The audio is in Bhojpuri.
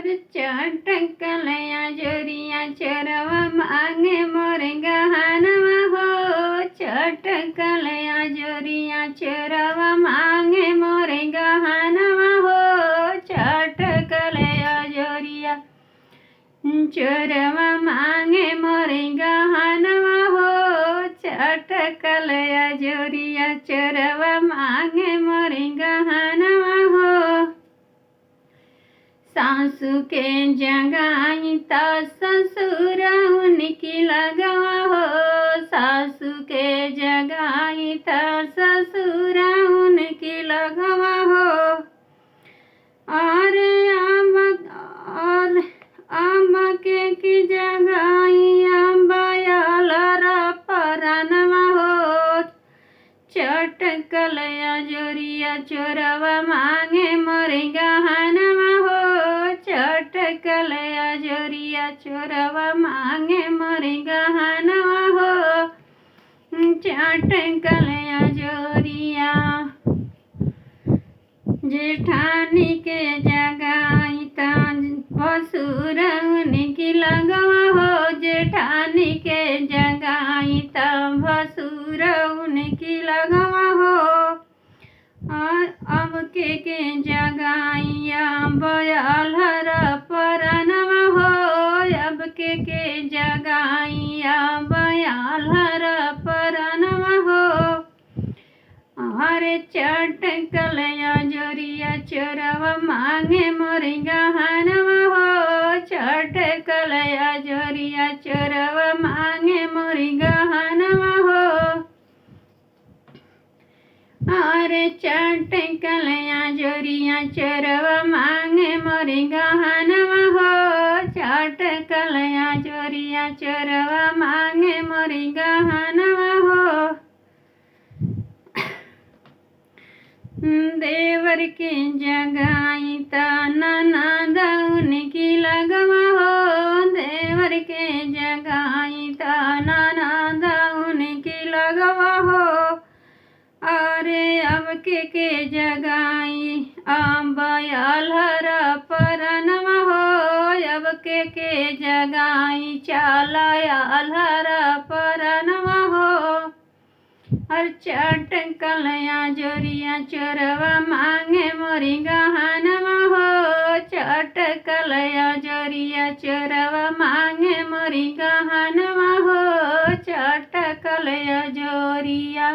चटकलया जोरिया चरवा मांगे मोरे गहनवा हो। चटकलया जोरिया चरवा मांगे मोरे गहनवा हो। चटकलया जोरिया चरवा मांगे मोरे गहनवा हो। चटकलया जोरिया चरवा मांगे मोरे गहनवा हो। सासू के जगाई त ससुर उनकी लगवा हो। सासू के जगाई त ससुर उनकी लगवा हो। और आम के की जगाई अम्बयल परनवा हो। चटकलया जोरिया चोरवा मांगे मोरे गहनवा हो। चटकलया जोरिया चोरवा मांगे मोरे गहनवा हो। चटकलया जोरिया जेठानी के जगाई त भसुर उनकी लगवा हो। जेठानी के जगाई त भसुर उनकी लगवा हो। और अब के जगाई अम्बयल परनवा हो। अब के जगाई अम्बयल परनवा हो। अरे चटकलया जोरिया चोरवा मांगे मोरे गहनवा हो। चटकलया जोरिया चोरवा मांगे मोरे गहनवा हो। अरे चटकलया जोरिया चोरवा मांगे मोरे गहनवा हो। चटकलया जोरिया चोरवा मांगे मोरे गहनवा हो। देवर के जगाई त ननद उनकी लगवा हो। देवर के जगाई त ननद उनकी लगवा हो। अरे अब के जगाई अम्बयल परनवा हो। अब के जगाई चालयल परनवा हो। और चटकलया जोरिया चोरवा मांगे मोरे गहनवा हो। चटकलया जोरिया चोरवा मांगे मोरे गहनवा हो। चटकलया जोरिया।